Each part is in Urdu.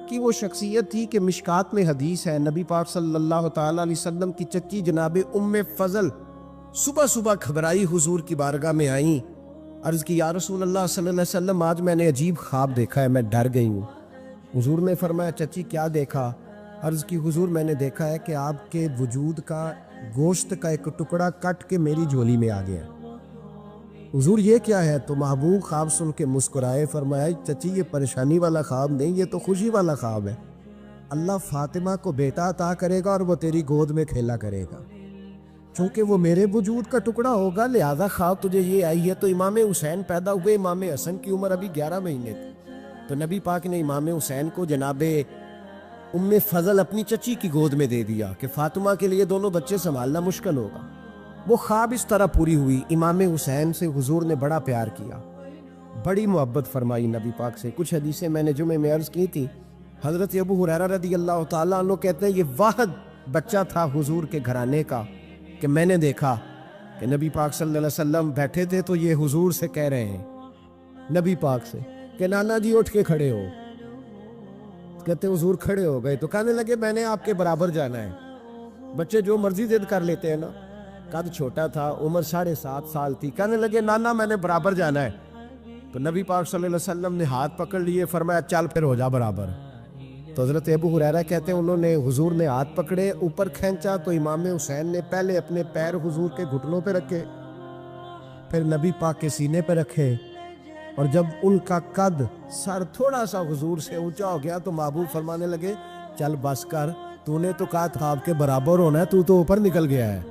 کی وہ شخصیت تھی کہ مشکات میں حدیث ہے، نبی پاک صلی اللہ تعالیٰ علیہ وسلم کی چچی جناب ام فضل صبح صبح گھبرائی حضور کی بارگاہ میں آئیں، عرض کی یا رسول اللہ صلی اللہ علیہ وسلم آج میں نے عجیب خواب دیکھا ہے، میں ڈر گئی ہوں۔ حضور نے فرمایا چچی کیا دیکھا؟ عرض کی حضور میں نے دیکھا ہے کہ آپ کے وجود کا گوشت کا ایک ٹکڑا کٹ کے میری جھولی میں آ گیا۔ حضور یہ کیا ہے؟ تو محبوب خواب سن کے مسکرائے، فرمایا چچی یہ پریشانی والا خواب نہیں، یہ تو خوشی والا خواب ہے۔ اللہ فاطمہ کو بیٹا عطا کرے گا اور وہ تیری گود میں کھیلا کرے گا، چونکہ وہ میرے وجود کا ٹکڑا ہوگا لہذا خواب تجھے یہ آئی ہے۔ تو امام حسین پیدا ہوئے، امام حسن کی عمر ابھی 11 مہینے تھی، تو نبی پاک نے امام حسین کو جناب ام فضل اپنی چچی کی گود میں دے دیا کہ فاطمہ کے لیے دونوں بچے سنبھالنا مشکل ہوگا۔ وہ خواب اس طرح پوری ہوئی۔ امام حسین سے حضور نے بڑا پیار کیا، بڑی محبت فرمائی نبی پاک سے۔ کچھ حدیثیں میں نے جمعے میں عرض کی تھی، حضرت ابو ہریرہ رضی اللہ تعالیٰ عنہ کہتے ہیں یہ واحد بچہ تھا حضور کے گھرانے کا کہ میں نے دیکھا کہ نبی پاک صلی اللہ علیہ وسلم بیٹھے تھے تو یہ حضور سے کہہ رہے ہیں، نبی پاک سے کہ نانا جی اٹھ کے کھڑے ہو۔ کہتے حضور کھڑے ہو گئے تو کہنے لگے میں نے آپ کے برابر جانا ہے۔ بچے جو مرضی ضد کر لیتے ہیں نا، قد چھوٹا تھا، عمر 7.5 سال تھی، کہنے لگے نانا میں نے برابر جانا ہے۔ تو نبی پاک صلی اللہ علیہ وسلم نے ہاتھ پکڑ لیے، فرمایا چل پھر ہو جا برابر۔ تو حضرت ابو ہریرہ کہتے ہیں انہوں نے حضور نے ہاتھ پکڑے، اوپر کھینچا تو امام حسین نے پہلے اپنے پیر حضور کے گھٹنوں پہ رکھے، پھر نبی پاک کے سینے پہ رکھے، اور جب ان کا قد سر تھوڑا سا حضور سے اونچا ہو گیا تو محبوب فرمانے لگے چل بس کر، تو نے تو کہا تھا آپ کے برابر ہونا ہے، تو اوپر نکل گیا ہے،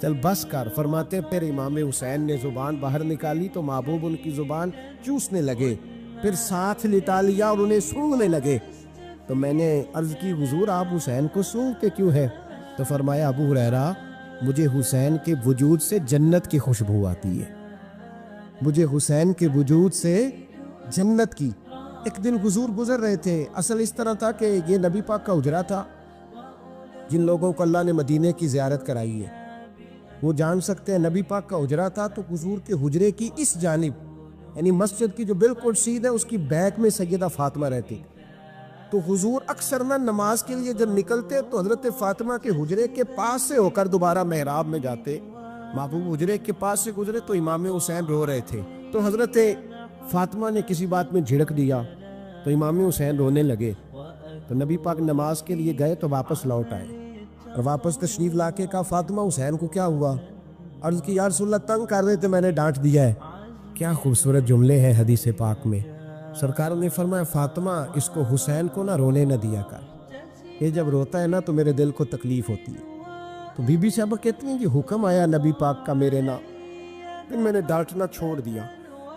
چل بس کر۔ فرماتے پھر امام حسین نے زبان باہر نکالی تو محبوب ان کی زبان چوسنے لگے، پھر ساتھ لٹا لیا اور انہیں سونگنے لگے۔ تو میں نے عرض کی حضور آپ حسین کو سونگتے کیوں ہے؟ تو فرمایا ابو ہریرہ مجھے حسین کے وجود سے جنت کی خوشبو آتی ہے، مجھے حسین کے وجود سے جنت کی۔ ایک دن حضور گزر رہے تھے، اصل اس طرح تھا کہ یہ نبی پاک کا حجرہ تھا، جن لوگوں کو اللہ نے مدینے کی زیارت کرائی ہے وہ جان سکتے ہیں نبی پاک کا حجرہ تھا۔ تو حضور کے حجرے کی اس جانب یعنی مسجد کی جو بالکل سیدھ ہے اس کی بیک میں سیدہ فاطمہ رہتی، تو حضور اکثر نہ نماز کے لیے جب نکلتے تو حضرت فاطمہ کے حجرے کے پاس سے ہو کر دوبارہ محراب میں جاتے۔ محبوب حجرے کے پاس سے گزرے تو امام حسین رو رہے تھے، تو حضرت فاطمہ نے کسی بات میں جھڑک دیا تو امام حسین رونے لگے۔ تو نبی پاک نماز کے لیے گئے تو واپس لوٹ آئے اور واپس تشریف لا کے کہا فاطمہ حسین کو کیا ہوا؟ عرض کی یا رسول اللہ تنگ کر رہے تھے میں نے ڈانٹ دیا ہے۔ کیا خوبصورت جملے ہیں حدیث پاک میں، سرکار نے فرمایا فاطمہ اس کو حسین کو نہ رونے نہ دیا کر، یہ جب روتا ہے نا تو میرے دل کو تکلیف ہوتی ہے۔ تو بی بی صاحبہ کہتی ہیں کہ حکم آیا نبی پاک کا میرے نا، پھر میں نے ڈانٹنا چھوڑ دیا۔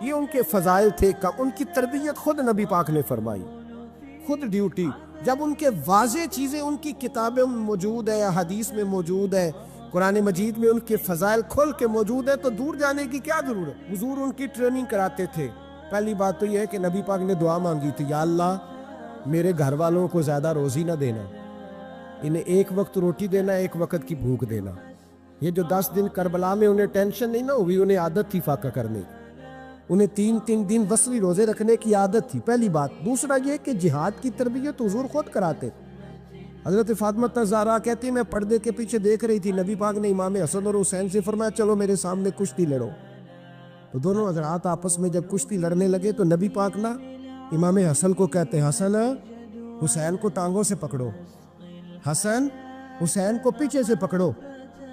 یہ ان کے فضائل تھے، ان کی تربیت خود نبی پاک نے فرمائی، خود ڈیوٹی۔ جب ان کے واضح چیزیں ان کی کتابیں موجود ہے، حدیث میں موجود ہے، قرآن مجید میں ان کے فضائل کھل کے موجود ہے تو دور جانے کی کیا ضرورت؟ حضور ان کی ٹریننگ کراتے تھے۔ پہلی بات تو یہ ہے کہ نبی پاک نے دعا مانگی تھی، یا اللہ میرے گھر والوں کو زیادہ روزی نہ دینا، انہیں ایک وقت روٹی دینا، ایک وقت کی بھوک دینا۔ یہ جو 10 دن کربلا میں انہیں ٹینشن نہیں نہ ہوئی، انہیں عادت تھی فاقہ کرنے کی، انہیں 3 دن وصلی روزے رکھنے کی عادت تھی، پہلی بات۔ دوسرا یہ کہ جہاد کی تربیت حضور خود کراتے۔ حضرت فاطمہ الزہرا کہتی میں پردے کے پیچھے دیکھ رہی تھی، نبی پاک نے امام حسن اور حسین سے فرمایا چلو میرے سامنے کشتی لڑو۔ تو دونوں حضرات آپس میں جب کشتی لڑنے لگے تو نبی پاک نا امام حسن کو کہتے ہیں حسن حسین کو ٹانگوں سے پکڑو، حسن حسین کو پیچھے سے پکڑو۔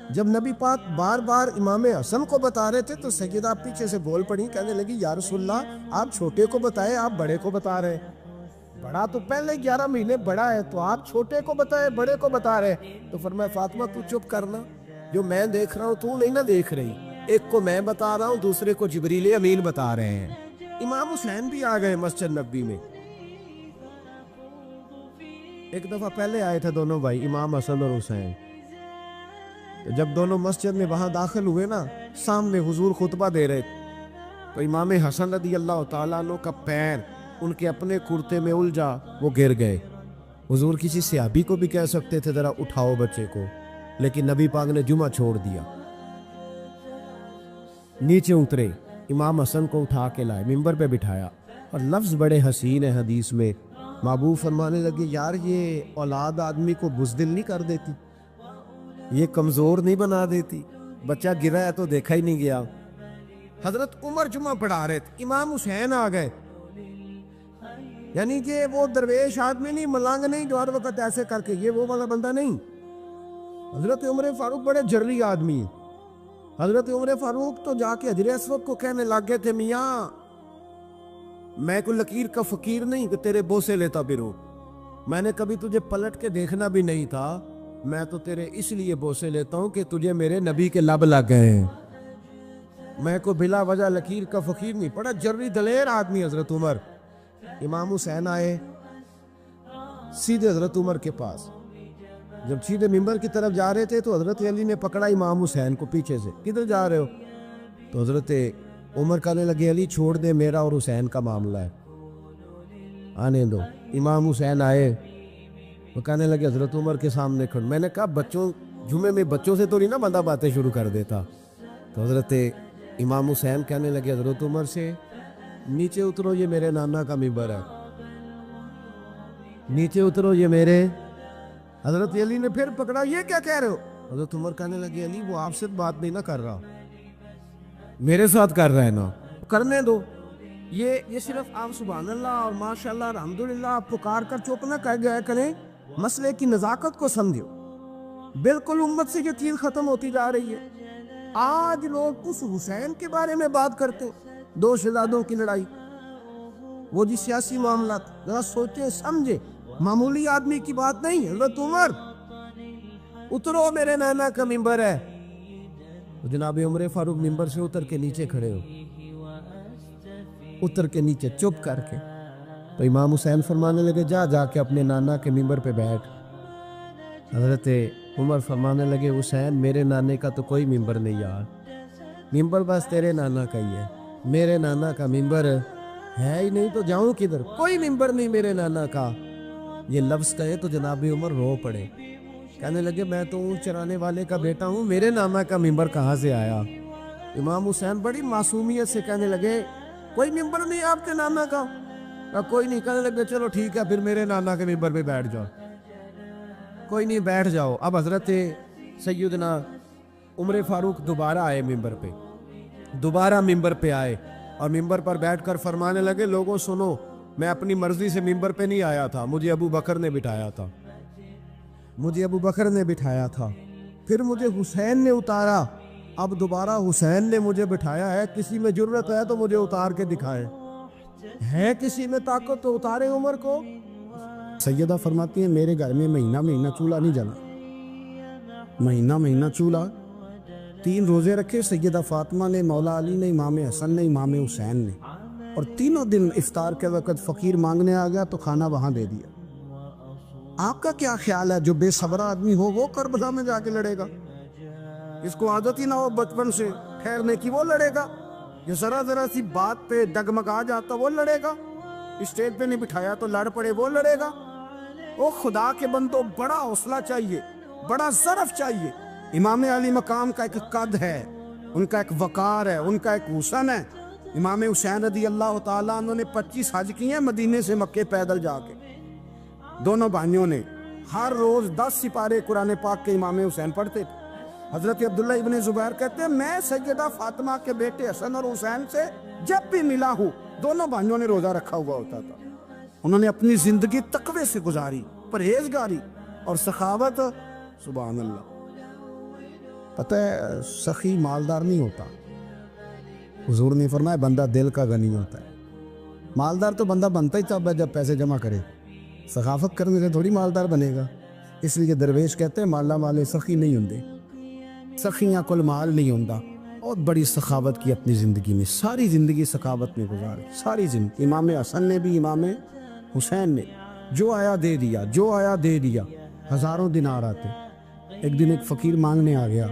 جب نبی پاک بار بار امام حسن کو بتا رہے تھے تو سیدہ پیچھے سے بول پڑی، کہنے لگی یا رسول اللہ آپ چھوٹے کو بتائے، آپ بڑے کو بتا رہے ہیں، بڑا تو پہلے 11 مہینے بڑا ہے تو آپ چھوٹے کو بتائے بڑے کو بتا رہے۔ تو فرمایا فاطمہ تو چپ کرنا، جو میں دیکھ رہا ہوں تو نہیں نہ دیکھ رہی، ایک کو میں بتا رہا ہوں دوسرے کو جبریل امین بتا رہے ہیں۔ امام حسین بھی آ گئے مسجد نبوی میں، ایک دفعہ پہلے آئے تھے دونوں بھائی امام حسن اور حسین، جب دونوں مسجد میں وہاں داخل ہوئے نا سامنے حضور خطبہ دے رہے تو امام حسن رضی اللہ تعالیٰ عنہ کا پیر ان کے اپنے کرتے میں الجھا، وہ گر گئے۔ حضور کسی صحابی کو بھی کہہ سکتے تھے ذرا اٹھاؤ بچے کو، لیکن نبی پاک نے جمعہ چھوڑ دیا، نیچے اترے، امام حسن کو اٹھا کے لائے، ممبر پہ بٹھایا، اور لفظ بڑے حسین ہیں حدیث میں محبوب فرمانے لگے یار یہ اولاد آدمی کو بزدل نہیں کر دیتی، یہ کمزور نہیں بنا دیتی، بچہ گرا ہے تو دیکھا ہی نہیں گیا۔ حضرت عمر جمعہ پڑھا رہے تھے، امام حسین آ گئے، یعنی کہ وہ درویش آدمی نہیں، ملنگ نہیں جو ہر وقت ایسے کر کے، یہ وہ والا بندہ نہیں۔ حضرت عمر فاروق بڑے جرری آدمی ہیں۔ حضرت عمر فاروق تو جا کے حجر اسود کو کہنے لگ گئے تھے میاں میں کوئی لکیر کا فقیر نہیں کہ تیرے بوسے لیتا پھروں، میں نے کبھی تجھے پلٹ کے دیکھنا بھی نہیں تھا، میں تو تیرے اس لیے بوسے لیتا ہوں کہ تجھے میرے نبی کے لب لگ گئے ہیں، میں کو بلا وجہ لکیر کا فقیر نہیں۔ بڑا جرری دلیر آدمی حضرت عمر۔ امام حسین آئے سیدھے حضرت عمر کے پاس، جب سیدھے ممبر کی طرف جا رہے تھے تو حضرت علی نے پکڑا امام حسین کو پیچھے سے، کدھر جا رہے ہو؟ تو حضرت عمر کہنے لگے علی چھوڑ دے، میرا اور حسین کا معاملہ ہے، آنے دو۔ امام حسین آئے، وہ کہنے لگے حضرت عمر کے سامنے کھڑ، میں نے کہا بچوں جمعے میں بچوں سے تو نہیں نا بندہ باتیں شروع کر دیتا۔ تو حضرت امام حسین کہنے لگے حضرت عمر سے نیچے اترو، یہ میرے نانا کا ممبر ہے، نیچے اترو یہ میرے۔ حضرت علی نے پھر پکڑا، یہ کیا کہہ رہے ہو؟ حضرت عمر کہنے لگے علی وہ آپ سے بات نہیں نہ کر رہا، میرے ساتھ کر رہا ہے نا، کرنے دو، یہ صرف آپ سبحان اللہ اور ماشاءاللہ الحمدللہ آپ پکار کر چپ نہ کہہ گیا کریں، مسئلے کی نزاکت کو سمجھو۔ بالکل امت سے یہ چیز ختم ہوتی جا رہی ہے۔ آج لوگ اس حسین کے بارے میں بات کرتے ہیں، دو شہزادوں کی لڑائی، وہ جی سیاسی معاملات، ذرا سوچیں سمجھیں، معمولی آدمی کی بات نہیں۔ حضرت عمر اترو، میرے نانا کا ممبر ہے۔ جناب عمر فاروق ممبر سے اتر کے نیچے کھڑے ہو، اتر کے نیچے چپ کر کے، تو امام حسین فرمانے لگے جا جا کے اپنے نانا کے ممبر پہ بیٹھ۔ حضرت عمر فرمانے لگے حسین میرے نانے کا تو کوئی ممبر نہیں یار، ممبر بس تیرے نانا کا ہی ہے، میرے نانا کا ممبر ہے ہی نہیں تو جاؤں کدھر، کوئی ممبر نہیں میرے نانا کا۔ یہ لفظ کہے تو جناب عمر رو پڑے، کہنے لگے میں تو اونٹ چرانے والے کا بیٹا ہوں، میرے نانا کا ممبر کہاں سے آیا؟ امام حسین بڑی معصومیت سے کہنے لگے کوئی ممبر نہیں آپ کے نانا کا؟ کوئی نہیں۔ کہنے لگے چلو ٹھیک ہے پھر میرے نانا کے ممبر پہ بیٹھ جاؤ، کوئی نہیں بیٹھ جاؤ۔ اب حضرت سیدنا عمر فاروق دوبارہ آئے ممبر پہ، دوبارہ ممبر پہ آئے اور ممبر پر بیٹھ کر فرمانے لگے لوگوں سنو، میں اپنی مرضی سے ممبر پہ نہیں آیا تھا، مجھے ابو بکر نے بٹھایا تھا، مجھے ابو بکر نے بٹھایا تھا، پھر مجھے حسین نے اتارا، اب دوبارہ حسین نے مجھے بٹھایا ہے، کسی میں جرت ہے تو مجھے اتار کے دکھائے، ہے کسی میں طاقت تو اتارے عمر کو۔ سیدہ فرماتی ہیں میرے گھر میں مہینہ مہینہ چولہا نہیں جلا، مہینہ مہینہ چولہا، 3 روزے رکھے سیدہ فاطمہ نے، مولا علی نے، امام حسن نے، امام حسین نے، اور تینوں دن افطار کے وقت فقیر مانگنے آ گیا تو کھانا وہاں دے دیا۔ آپ کا کیا خیال ہے جو بے صبر آدمی ہو وہ کربلا میں جا کے لڑے گا؟ اس کو عادت ہی نہ ہو بچپن سے ٹھہرنے کی، وہ لڑے گا؟ یہ ذرا ذرا سی بات پہ ڈگمگا جاتا وہ لڑے گا؟ اسٹیج پہ نہیں بٹھایا تو لڑ پڑے وہ لڑے گا؟ او خدا کے بندو، بڑا حوصلہ چاہیے، بڑا ظرف چاہیے۔ امام علی مقام کا ایک قد ہے، ان کا ایک وقار ہے، ان کا ایک حسن ہے۔ امام حسین رضی اللہ تعالیٰ عنہ نے 25 حج کیے ہیں مدینے سے مکے پیدل جا کے، دونوں بھائیوں نے ہر روز 10 سپارے قرآن پاک کے امام حسین پڑھتے تھے۔ حضرت عبداللہ ابن زبیر کہتے ہیں میں سیدہ فاطمہ کے بیٹے حسن اور حسین سے جب بھی ملا ہوں دونوں بھائیوں نے روزہ رکھا ہوا ہوتا تھا، انہوں نے اپنی زندگی تقوی سے گزاری، پرہیزگاری اور سخاوت۔ سبحان اللہ۔ پتہ ہے سخی مالدار نہیں ہوتا، حضور نے فرمایا بندہ دل کا غنی ہوتا ہے۔ مالدار تو بندہ بنتا ہی تب ہے جب پیسے جمع کرے، سخاوت کرنے سے تھوڑی مالدار بنے گا۔ اس لیے درویش کہتے ہیں مالا مالے سخی نہیں ہوندے، سخیاں کل مال نہیں ہوندا۔ بہت بڑی سخاوت کی اپنی زندگی میں، ساری زندگی سخاوت میں گزاری، ساری زندگی۔ امام حسن نے بھی، امام حسین نے، جو آیا دے دیا، جو آیا دے دیا، ہزاروں دینار آتے۔ ایک دن ایک فقیر مانگنے آ گیا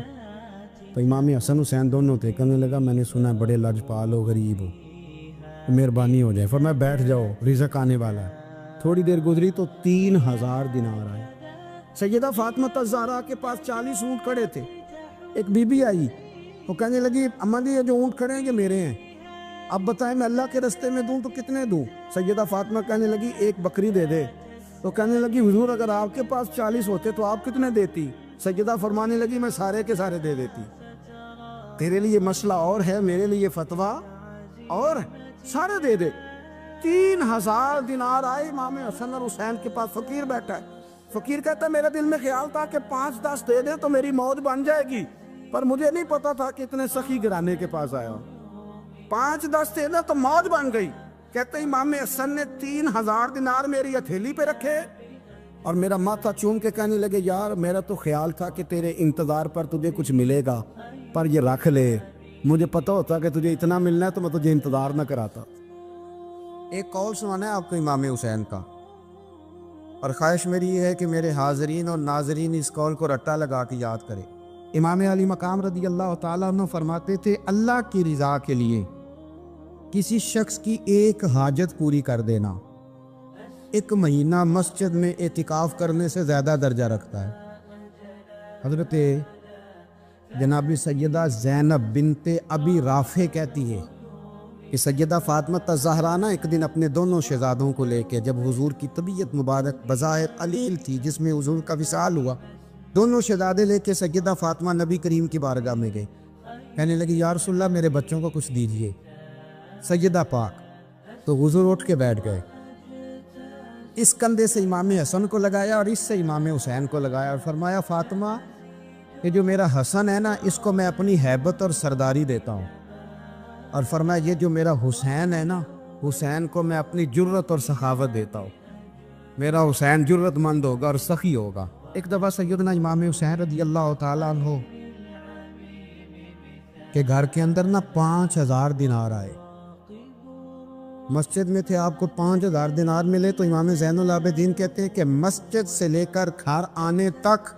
تو امام حسن حسین دونوں تھے، کہنے لگا میں نے سنا بڑے لاجپال ہو، غریب ہو، مہربانی ہو جائے۔ فرمایا بیٹھ جاؤ رزق آنے والا ہے۔ تھوڑی دیر گزری تو 3000 دینار آئے۔ سیدہ فاطمہ الزہرا کے پاس 40 اونٹ کھڑے تھے، ایک بی بی آئی، وہ کہنے لگی اماں جی یہ جو اونٹ کھڑے ہیں یہ میرے ہیں، اب بتائیں میں اللہ کے رستے میں دوں تو کتنے دوں؟ سیدہ فاطمہ کہنے لگی ایک بکری دے دے۔ تو کہنے لگی حضور اگر آپ کے پاس 40 ہوتے تو آپ کتنے دیتی؟ سیدہ فرمانے لگی میں سارے کے سارے دے دیتی۔ تیرے لیے مسئلہ اور ہے، میرے لیے فتویٰ اور سارے دے دے۔ 3000 دینار آئے امام حسن اور حسین کے پاس، فقیر بیٹھا ہے۔ فقیر کہتا ہے میرے دل میں خیال تھا کہ 5-10 دے دے تو میری موت بن جائے گی، پر مجھے نہیں پتا تھا کہ اتنے سخی گھرانے کے پاس آیا ہوں۔ 5-10 دے دے تو موت بن گئی۔ کہتے ہیں امام حسن نے 3000 دینار میری ہتھیلی پہ رکھے اور میرا ماتھا چوم کے کہنے لگے یار میرا تو خیال تھا کہ تیرے انتظار پر تجھے کچھ ملے گا، پر یہ رکھ لے، مجھے پتا ہوتا کہ تجھے اتنا ملنا ہے تو میں تجھے انتظار نہ کراتا۔ ایک قول سنانا ہے آپ کو امام حسین کا، اور خواہش میری یہ ہے کہ میرے حاضرین اور ناظرین اس قول کو رٹا لگا کے یاد کریں۔ امام علی مقام رضی اللہ تعالیٰ عنہ فرماتے تھے اللہ کی رضا کے لیے کسی شخص کی ایک حاجت پوری کر دینا 1 مہینہ مسجد میں اعتکاف کرنے سے زیادہ درجہ رکھتا ہے۔ حضرت جناب سیدہ زینب بنت ابی رافع کہتی ہے کہ سیدہ فاطمہ الزہرا ایک دن اپنے دونوں شہزادوں کو لے کے، جب حضور کی طبیعت مبارک بظاہر علیل تھی جس میں حضور کا وصال ہوا، دونوں شہزادے لے کے سیدہ فاطمہ نبی کریم کی بارگاہ میں گئے۔ کہنے لگی یا رسول اللہ میرے بچوں کو کچھ دیجئے۔ سیدہ پاک تو حضور اٹھ کے بیٹھ گئے، اس کندھے سے امام حسن کو لگایا اور اس سے امام حسین کو لگایا اور فرمایا فاطمہ یہ جو میرا حسن ہے نا اس کو میں اپنی ہیبت اور سرداری دیتا ہوں، اور فرمایا یہ جو میرا حسین ہے نا حسین کو میں اپنی جرت اور سخاوت دیتا ہوں، میرا حسین جرت مند ہوگا اور سخی ہوگا۔ ایک دفعہ سیدنا امام حسین رضی اللہ تعالیٰ عنہ کے گھر کے اندر نا 5000 دینار آئے، مسجد میں تھے، آپ کو 5000 دینار ملے تو امام زین العابدین کہتے ہیں کہ مسجد سے لے کر گھر آنے تک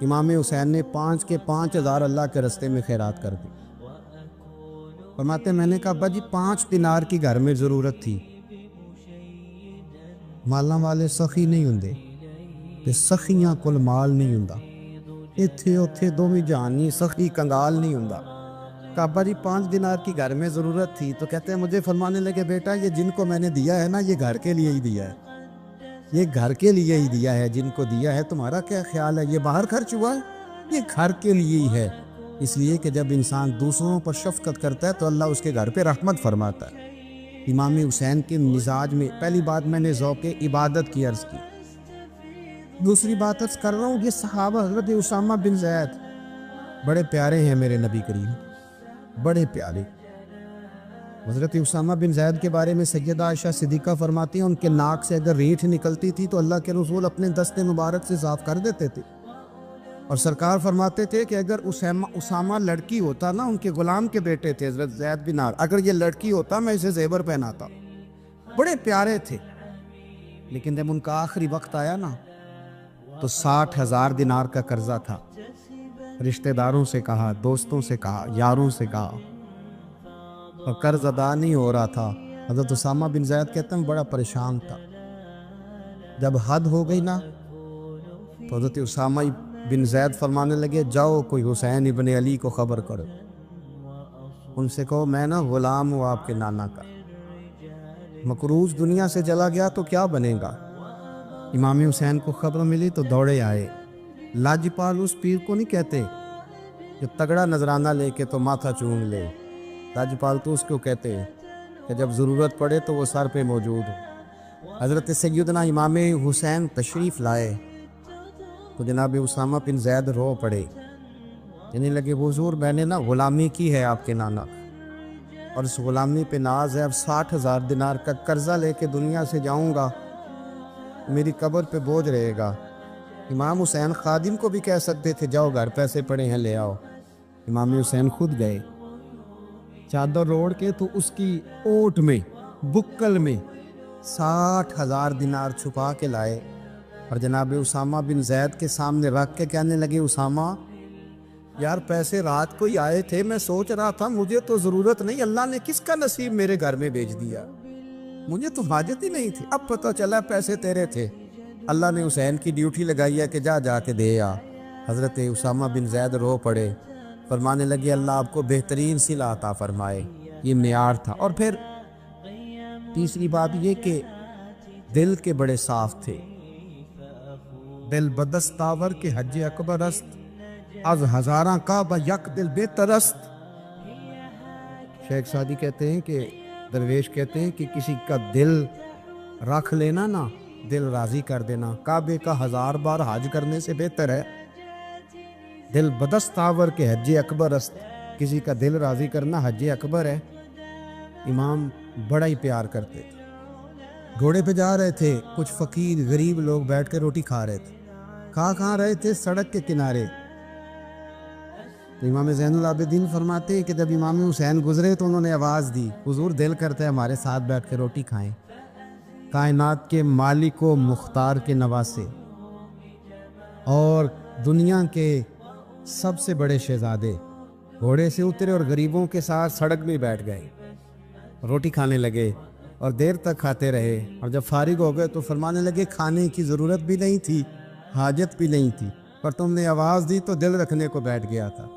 امام حسین نے 5 کے 5000 اللہ کے رستے میں خیرات کر دی۔ فرماتے میں نے کہا ابا جی 5 دینار کی گھر میں ضرورت تھی، مالاں والے سخی نہیں ہوندے تے سخیاں کل مال نہیں ہوندا، ایتھے اوتھے دوویں جہانی سخی کنگال نہیں ہوندا۔ کہا ابا جی 5 دینار کی گھر میں ضرورت تھی، تو کہتے ہیں مجھے فرمانے لگے بیٹا یہ جن کو میں نے دیا ہے نا یہ گھر کے لیے ہی دیا ہے، یہ گھر کے لیے ہی دیا ہے، جن کو دیا ہے تمہارا کیا خیال ہے یہ باہر خرچ ہوا ہے؟ یہ گھر کے لیے ہی ہے، اس لیے کہ جب انسان دوسروں پر شفقت کرتا ہے تو اللہ اس کے گھر پہ رحمت فرماتا ہے۔ امام حسین کے مزاج میں پہلی بات میں نے ذوق عبادت کی عرض کی، دوسری بات عرض کر رہا ہوں یہ صحابہ حضرت اسامہ بن زید بڑے پیارے ہیں میرے نبی کریم، بڑے پیارے۔ حضرت اسامہ بن زید کے بارے میں سیدہ عائشہ صدیقہ فرماتی ہیں ان کے ناک سے اگر ریٹھ نکلتی تھی تو اللہ کے رسول اپنے دست مبارک سے صاف کر دیتے تھے، اور سرکار فرماتے تھے کہ اگر اسامہ لڑکی ہوتا نا، ان کے غلام کے بیٹے تھے حضرت زید بن عار، اگر یہ لڑکی ہوتا میں اسے زیور پہناتا۔ بڑے پیارے تھے، لیکن جب ان کا آخری وقت آیا نا تو 60,000 دینار کا قرضہ تھا، رشتہ داروں سے کہا، دوستوں سے کہا، یاروں سے کہا، اور قرض ادا نہیں ہو رہا تھا۔ حضرت اسامہ بن زید کہتے ہیں بڑا پریشان تھا۔ جب حد ہو گئی نا تو حضرت اسامہ بن زید فرمانے لگے جاؤ کوئی حسین ابن علی کو خبر کرو، ان سے کہو میں نا غلام ہوں آپ کے نانا کا، مقروض دنیا سے چلا گیا تو کیا بنے گا۔ امام حسین کو خبر ملی تو دوڑے آئے۔ لاجپال اس پیر کو نہیں کہتے جو تگڑا نذرانہ لے کے تو ماتھا چوم لے، لاجپال تو اس کو کہتے ہیں کہ جب ضرورت پڑے تو وہ سر پہ موجود ہو۔ حضرت سیدنا امام حسین تشریف لائے تو جناب اسامہ بن زید رو پڑے، کہنے لگے حضور میں نے نا غلامی کی ہے آپ کے نانا، اور اس غلامی پہ ناز ہے، اب 60,000 دینار کا قرضہ لے کے دنیا سے جاؤں گا، میری قبر پہ بوجھ رہے گا۔ امام حسین خادم کو بھی کہہ سکتے تھے جاؤ گھر پیسے پڑے ہیں لے آؤ، امام حسین خود گئے، چادر روڑ کے تو اس کی اوٹ میں بکل میں 60,000 دینار چھپا کے لائے، اور جناب اسامہ بن زید کے سامنے رکھ کے کہنے لگے اسامہ یار پیسے رات کو ہی آئے تھے، میں سوچ رہا تھا مجھے تو ضرورت نہیں، اللہ نے کس کا نصیب میرے گھر میں بھیج دیا، مجھے تو حاجت ہی نہیں تھی، اب پتہ چلا پیسے تیرے تھے، اللہ نے حسین کی ڈیوٹی لگائی ہے کہ جا کے دے آ۔ حضرت اسامہ بن زید رو پڑے، فرمانے لگے اللہ آپ کو بہترین صلہ عطا فرمائے، یہ معیار تھا۔ اور پھر تیسری بات یہ کہ دل کے بڑے صاف تھے، دل بدستاور کے حج اکبر است، از ہزاراں کعبہ یک دل بہتر است۔ شیخ سعدی کہتے ہیں کہ درویش کہتے ہیں کہ کسی کا دل رکھ لینا نا، دل راضی کر دینا، کعبے کا 1000 بار حج کرنے سے بہتر ہے۔ دل بدستاور کے حج اکبر است، کسی کا دل راضی کرنا حج اکبر ہے۔ امام بڑا ہی پیار کرتے تھے۔ گھوڑے پہ جا رہے تھے، کچھ فقیر غریب لوگ بیٹھ کے روٹی کھا رہے تھے، کہاں رہے تھے؟ سڑک کے کنارے۔ تو امام زین العابدین فرماتے ہیں کہ جب امام حسین گزرے تو انہوں نے آواز دی، حضور دل کرتا ہے ہمارے ساتھ بیٹھ کے روٹی کھائیں۔ کائنات کے مالک و مختار کے نواسے اور دنیا کے سب سے بڑے شہزادے گھوڑے سے اترے اور غریبوں کے ساتھ سڑک میں بیٹھ گئے، روٹی کھانے لگے اور دیر تک کھاتے رہے۔ اور جب فارغ ہو گئے تو فرمانے لگے کھانے کی ضرورت بھی نہیں تھی، حاجت بھی نہیں تھی، پر تم نے آواز دی تو دل رکھنے کو بیٹھ گیا تھا،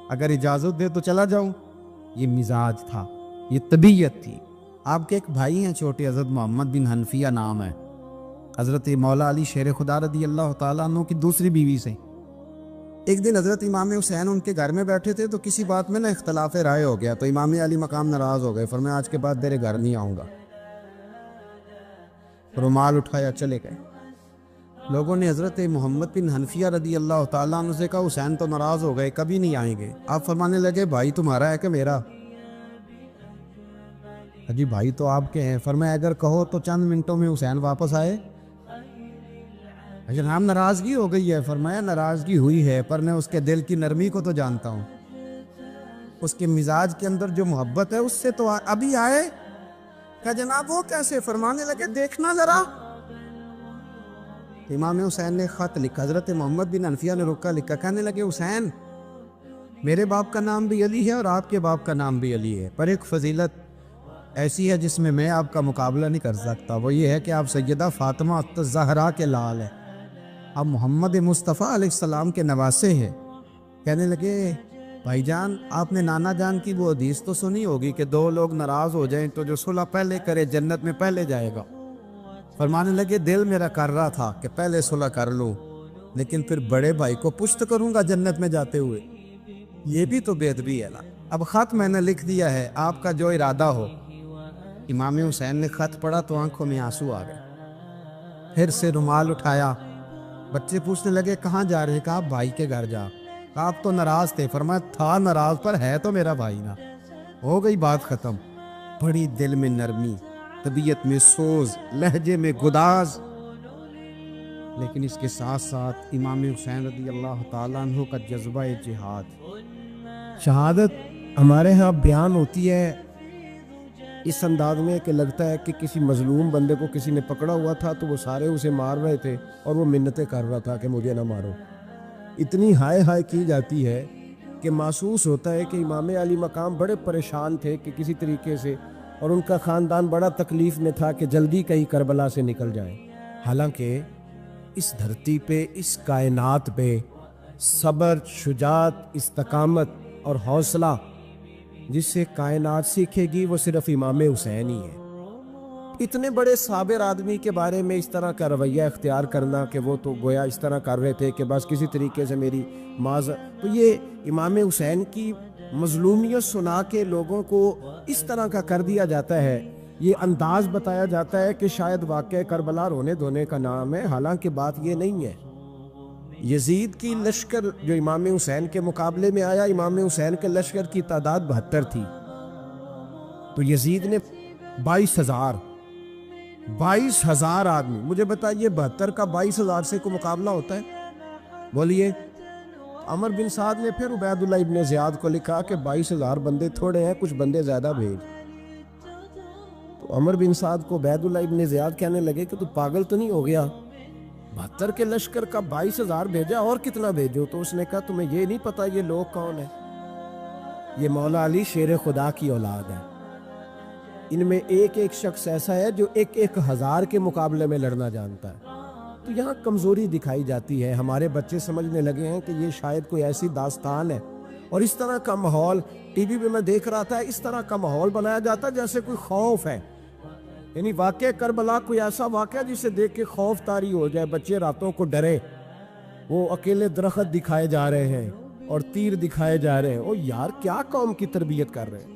اگر اجازت دے تو چلا جاؤں۔ یہ مزاج تھا، یہ طبیعت تھی۔ آپ کے ایک بھائی ہیں چھوٹے، حضرت محمد بن حنفیہ نام ہے، حضرت مولا علی شیر خدا رضی اللہ تعالیٰ عنہ کی دوسری بیوی سے۔ ایک دن حضرت امام حسین ان کے گھر میں بیٹھے تھے تو کسی بات میں اختلاف رائے ہو گیا، تو امام علی مقام ناراض ہو گئے، فرمایا آج کے بعد تیرے گھر نہیں آؤں گا۔ رومال اٹھایا چلے گئے۔ لوگوں نے حضرت محمد بن حنفیہ رضی اللہ تعالیٰ عنہ سے کہا حسین تو ناراض ہو گئے، کبھی نہیں آئیں گے۔ آپ فرمانے لگے بھائی تمہارا ہے کہ میرا؟ جی بھائی تو آپ کے ہیں۔ فرمایا اگر کہو تو چند منٹوں میں حسین واپس آئے۔ جناب ناراضگی ہو گئی ہے۔ فرمایا ناراضگی ہوئی ہے، پر میں اس کے دل کی نرمی کو تو جانتا ہوں، اس کے مزاج کے اندر جو محبت ہے اس سے تو ابھی آئے۔ کہ جناب وہ کیسے؟ فرمانے لگے دیکھنا ذرا۔ امام حسین نے خط لکھا، حضرت محمد بن حنفیہ نے رکا لکھا، کہنے لگے حسین میرے باپ کا نام بھی علی ہے اور آپ کے باپ کا نام بھی علی ہے، پر ایک فضیلت ایسی ہے جس میں میں آپ کا مقابلہ نہیں کر سکتا، وہ یہ ہے کہ آپ سیدہ فاطمہ الزہرا کے لال ہیں، آپ محمد مصطفیٰ علیہ السلام کے نواسے ہیں۔ کہنے لگے بھائی جان آپ نے نانا جان کی وہ حدیث تو سنی ہوگی کہ دو لوگ ناراض ہو جائیں تو جو صلح پہلے کرے جنت میں پہلے جائے گا۔ فرمانے لگے دل میرا کر رہا تھا کہ پہلے صلح کر لوں، لیکن پھر بڑے بھائی کو پشت کروں گا جنت میں جاتے ہوئے، یہ بھی تو بے ادبی ہے نا۔ اب خط میں نے لکھ دیا ہے، آپ کا جو ارادہ ہو۔ امام حسین نے خط پڑھا تو آنکھوں میں آنسو آ گئے، پھر سے رومال اٹھایا۔ بچے پوچھنے لگے کہاں جا رہے؟ کہا بھائی کے گھر جا۔ کہا آپ تو ناراض تھے۔ فرمایا تھا ناراض، پر ہے تو میرا بھائی نا، ہو گئی بات ختم۔ بڑی دل میں نرمی، طبیعت میں سوز، لہجے میں گداز، لیکن اس کے ساتھ ساتھ امام حسین رضی اللہ تعالیٰ عنہ کا جذبہ جہاد۔ شہادت ہمارے ہاں بیان ہوتی ہے اس انداز میں کہ لگتا ہے کہ کسی مظلوم بندے کو کسی نے پکڑا ہوا تھا تو وہ سارے اسے مار رہے تھے اور وہ منتیں کر رہا تھا کہ مجھے نہ مارو۔ اتنی ہائے ہائے کی جاتی ہے کہ محسوس ہوتا ہے کہ امام علی مقام بڑے پریشان تھے کہ کسی طریقے سے، اور ان کا خاندان بڑا تکلیف میں تھا کہ جلدی کہیں کربلا سے نکل جائیں۔ حالانکہ اس دھرتی پہ، اس کائنات پہ صبر، شجاعت، استقامت اور حوصلہ جس سے کائنات سیکھے گی وہ صرف امام حسین ہی ہے۔ اتنے بڑے صابر آدمی کے بارے میں اس طرح کا رویہ اختیار کرنا کہ وہ تو گویا اس طرح کر رہے تھے کہ بس کسی طریقے سے میری تو یہ امام حسین کی مظلومیت سنا کے لوگوں کو اس طرح کا کر دیا جاتا ہے، یہ انداز بتایا جاتا ہے کہ شاید واقعہ کربلا رونے دھونے کا نام ہے، حالانکہ بات یہ نہیں ہے۔ یزید کی لشکر جو امام حسین کے مقابلے میں آیا، امام حسین کے لشکر کی تعداد 72 تھی، تو یزید نے 22,000 آدمی، مجھے بتائیے 72 کا 22,000 سے کو مقابلہ ہوتا ہے؟ بولیے۔ عمر بن سعد نے پھر عبید اللہ ابن زیاد کو لکھا کہ 22,000 بندے تھوڑے ہیں، کچھ بندے زیادہ بھیج۔ تو عمر بن سعد کو عبید اللہ ابن زیاد کہنے لگے کہ تو پاگل تو نہیں ہو گیا، 72 کے لشکر کا 22,000 بھیجا، اور کتنا بھیجو؟ تو اس نے کہا تمہیں یہ نہیں پتا یہ لوگ کون ہیں؟ یہ مولا علی شیر خدا کی اولاد ہے، ان میں ایک ایک شخص ایسا ہے جو 1,000 کے مقابلے میں لڑنا جانتا ہے۔ تو یہاں کمزوری دکھائی جاتی ہے، ہمارے بچے سمجھنے لگے ہیں کہ یہ شاید کوئی ایسی داستان ہے اور اس طرح کا ماحول ٹی وی پہ میں دیکھ رہا تھا، اس طرح کا ماحول بنایا جاتا جیسے کوئی خوف ہے، یعنی واقعہ کربلا کوئی ایسا واقعہ جسے دیکھ کے خوف طاری ہو جائے، بچے راتوں کو ڈرے، وہ اکیلے درخت دکھائے جا رہے ہیں اور تیر دکھائے جا رہے ہیں۔ او یار کیا قوم کی تربیت کر رہے ہیں؟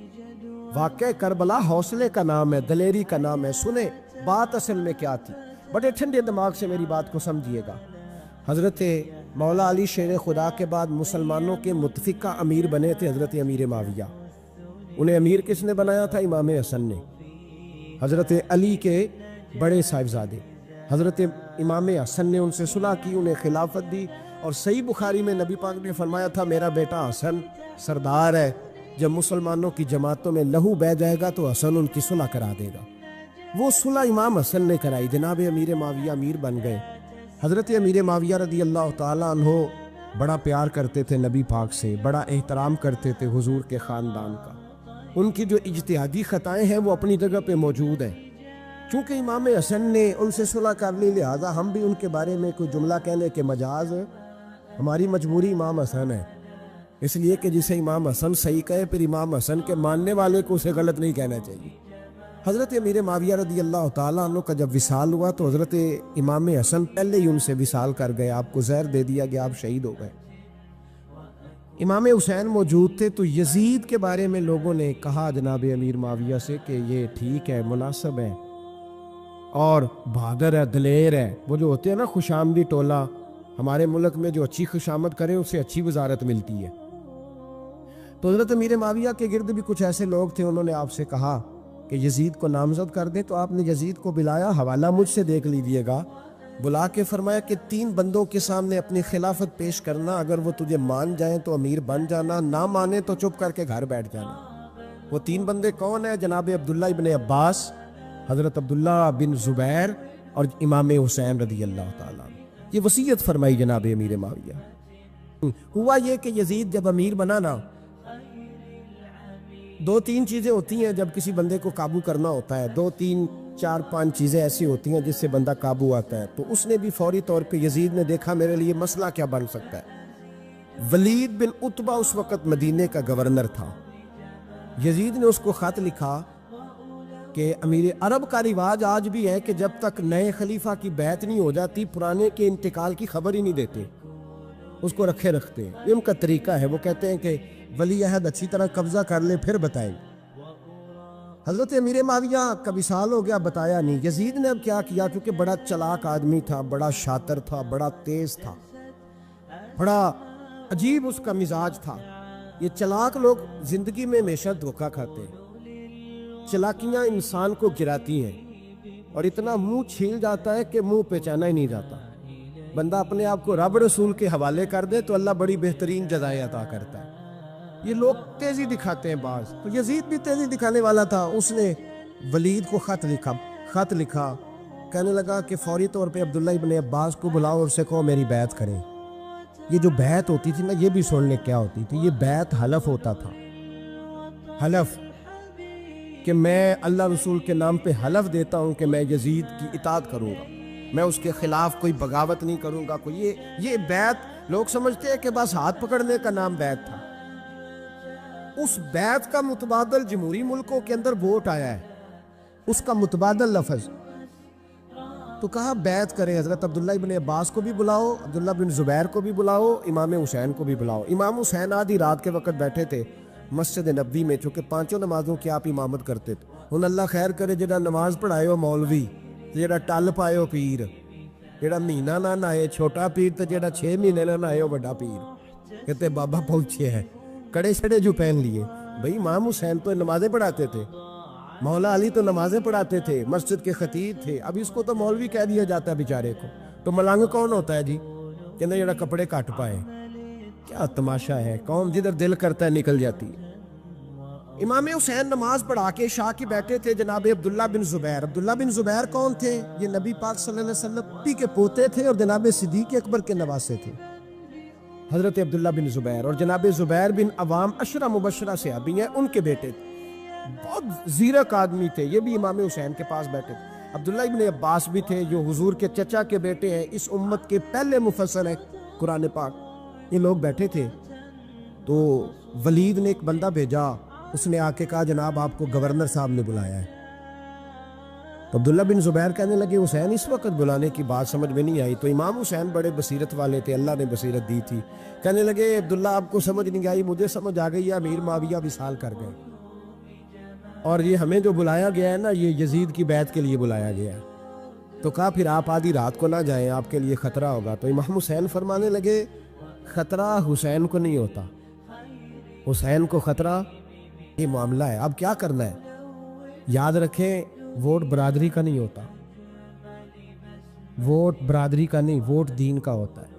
واقعہ کربلا حوصلے کا نام ہے، دلیری کا نام ہے۔ سنیں بات اصل میں کیا تھی، بڑے ٹھنڈے دماغ سے میری بات کو سمجھیے گا۔ حضرت مولا علی شیر خدا کے بعد مسلمانوں کے متفقہ امیر بنے تھے حضرت امیر معاویہ۔ انہیں امیر کس نے بنایا تھا؟ امام حسن نے، حضرت علی کے بڑے صاحبزادے۔ حضرت امام حسن نے ان سے صلح کی، انہیں خلافت دی، اور صحیح بخاری میں نبی پاک نے فرمایا تھا میرا بیٹا حسن سردار ہے، جب مسلمانوں کی جماعتوں میں لہو بہہ جائے گا تو حسن ان کی صلح کرا دے گا۔ وہ صلح امام حسن نے کرائی، جناب امیر معاویہ امیر بن گئے۔ حضرت امیر معاویہ رضی اللہ تعالیٰ عنہ بڑا پیار کرتے تھے نبی پاک سے، بڑا احترام کرتے تھے حضور کے خاندان کا۔ ان کی جو اجتہادی خطائیں ہیں وہ اپنی جگہ پہ موجود ہیں، چونکہ امام حسن نے ان سے صلح کر لی، لہٰذا ہم بھی ان کے بارے میں کوئی جملہ کہنے کے مجاز، ہماری مجبوری امام حسن ہے، اس لیے کہ جسے امام حسن صحیح کہے پھر امام حسن کے ماننے والے کو اسے غلط نہیں کہنا چاہیے۔ حضرت امیر معاویہ رضی اللہ تعالیٰ عنہ کا جب وصال ہوا تو حضرت امام حسن پہلے ہی ان سے وصال کر گئے، آپ کو زہر دے دیا گیا، آپ شہید ہو گئے۔ امام حسین موجود تھے تو یزید کے بارے میں لوگوں نے کہا جناب امیر معاویہ سے کہ یہ ٹھیک ہے، مناسب ہے اور بہادر ہے، دلیر ہے۔ وہ جو ہوتے ہیں نا خوش آمدی ٹولہ، ہمارے ملک میں جو اچھی خوشامد کرے اسے اچھی وزارت ملتی ہے۔ تو حضرت امیر معاویہ کے گرد بھی کچھ ایسے لوگ تھے، انہوں نے آپ سے کہا کہ یزید کو نامزد کر دیں، تو آپ نے یزید کو بلایا، حوالہ مجھ سے دیکھ لیجئے گا، بلا کے فرمایا کہ 3 بندوں کے سامنے اپنی خلافت پیش کرنا، اگر وہ تجھے مان جائیں تو امیر بن جانا، نہ مانے تو چپ کر کے گھر بیٹھ جانا۔ وہ 3 بندے کون ہیں؟ جناب عبداللہ ابن عباس، حضرت عبداللہ بن زبیر اور امام حسین رضی اللہ تعالیٰ عنہ۔ یہ وصیت فرمائی جناب امیر معاویہ۔ ہوا یہ کہ یزید جب امیر بنا نا، 2-3 چیزیں ہوتی ہیں جب کسی بندے کو قابو کرنا ہوتا ہے، 2-3 4-5 چیزیں ایسی ہوتی ہیں جس سے بندہ قابو آتا ہے۔ تو اس نے بھی فوری طور پہ، یزید نے دیکھا میرے لیے مسئلہ کیا بن سکتا ہے۔ ولید بن عتبہ اس وقت مدینے کا گورنر تھا۔ یزید نے اس کو خط لکھا کہ امیر عرب کا رواج آج بھی ہے کہ جب تک نئے خلیفہ کی بیعت نہیں ہو جاتی پرانے کے انتقال کی خبر ہی نہیں دیتے، اس کو رکھے رکھتے ہیں۔ یہ ان کا طریقہ ہے، وہ کہتے ہیں کہ ولی عہد اچھی طرح قبضہ کر لے پھر بتائیں۔ حضرت امیر معاویہ کا وصال ہو گیا، بتایا نہیں۔ یزید نے اب کیا کیا، کیونکہ بڑا چلاک آدمی تھا، بڑا شاطر تھا، بڑا تیز تھا، بڑا عجیب اس کا مزاج تھا۔ یہ چلاک لوگ زندگی میں ہمیشہ دھوکہ کھاتے ہیں، چلاکیاں انسان کو گراتی ہیں اور اتنا منہ چھیل جاتا ہے کہ منہ پہچانا ہی نہیں جاتا۔ بندہ اپنے آپ کو رب رسول کے حوالے کر دے تو اللہ بڑی بہترین جزائیں عطا کرتا ہے۔ یہ لوگ تیزی دکھاتے ہیں بعض، تو یزید بھی تیزی دکھانے والا تھا۔ اس نے ولید کو خط لکھا، کہنے لگا کہ فوری طور پہ عبداللہ ابن عباس کو بلاؤ اور اسے کہو میری بیعت کریں۔ یہ جو بیعت ہوتی تھی نا، یہ بھی سن لے کیا ہوتی تھی۔ یہ بیعت حلف ہوتا تھا، حلف کہ میں اللہ رسول کے نام پہ حلف دیتا ہوں کہ میں یزید کی اطاعت کروں گا، میں اس کے خلاف کوئی بغاوت نہیں کروں گا۔ یہ بیعت لوگ سمجھتے ہیں کہ بس ہاتھ پکڑنے کا نام بیعت تھا۔ اس بیعت کا متبادل جمہوری ملکوں کے اندر ووٹ آیا ہے، اس کا متبادل لفظ۔ تو کہا بیعت کریں، حضرت عبداللہ ابن عباس کو بھی بلاؤ، عبداللہ بن زبیر کو بھی بلاؤ، امام حسین کو بھی بلاؤ۔ امام حسین آدھی رات کے وقت بیٹھے تھے مسجد نبوی میں، چونکہ 5 نمازوں کی آپ امامت کرتے تھے۔ ہن اللہ خیر کرے جڑا نماز پڑھائے ہو مولوی، جڑا ٹل پائے ہو پیر، جڑا مہینہ نہ نہائے چھوٹا پیر، تے جڑا 6 مہینے نہ نہائے ہو بڑا پیر، کہتے بابا پہنچے ہیں، کڑے شڑے جو پہن لیے۔ بھئی امام حسین تو نمازیں پڑھاتے تھے، مولا علی تو نمازیں پڑھاتے تھے، مسجد کے خطیب تھے، اب اس کو تو مولوی کہہ دیا جاتا ہے بیچارے کو۔ تو ملنگ کون ہوتا ہے جی؟ کہتے جڑا کپڑے کٹ پائے۔ کیا تماشا ہے، قوم جدھر دل کرتا ہے نکل جاتی ہے۔ امام حسین نماز پڑھا کے عشاء کی بیٹھے تھے جناب عبداللہ بن زبیر۔ عبداللہ بن زبیر کون تھے؟ یہ نبی پاک صلی اللہ علیہ وسلم کے پوتے تھے اور جناب صدیق اکبر کے نواسے تھے، حضرت عبداللہ بن زبیر۔ اور جناب زبیر بن عوام عشرہ مبشرہ صحابی ہیں، ان کے بیٹے تھے، بہت زیرک آدمی تھے، یہ بھی امام حسین کے پاس بیٹھے تھے۔ عبداللہ ابن عباس بھی تھے جو حضور کے چچا کے بیٹے ہیں، اس امت کے پہلے مفسر ہیں قرآن پاک۔ یہ لوگ بیٹھے تھے، تو ولید نے ایک بندہ بھیجا، اس نے آ کے کہا جناب آپ کو گورنر صاحب نے بلایا ہے۔ تو عبداللہ بن زبیر کہنے لگے حسین اس وقت بلانے کی بات سمجھ میں نہیں آئی۔ تو امام حسین بڑے بصیرت والے تھے، اللہ نے بصیرت دی تھی، کہنے لگے عبداللہ آپ کو سمجھ نہیں آئی، مجھے سمجھ آ گئی ہے، امیر معاویہ وصال کر گئے، اور یہ ہمیں جو بلایا گیا ہے نا یہ یزید کی بیعت کے لیے بلایا گیا ہے۔ تو کہا پھر آپ آدھی رات کو نہ جائیں، آپ کے لیے خطرہ ہوگا۔ تو امام حسین فرمانے لگے خطرہ حسین کو نہیں ہوتا، حسین کو خطرہ یہ معاملہ ہے، اب کیا کرنا ہے؟ یاد رکھیں ووٹ برادری کا نہیں ہوتا، ووٹ برادری کا نہیں، ووٹ دین کا ہوتا ہے۔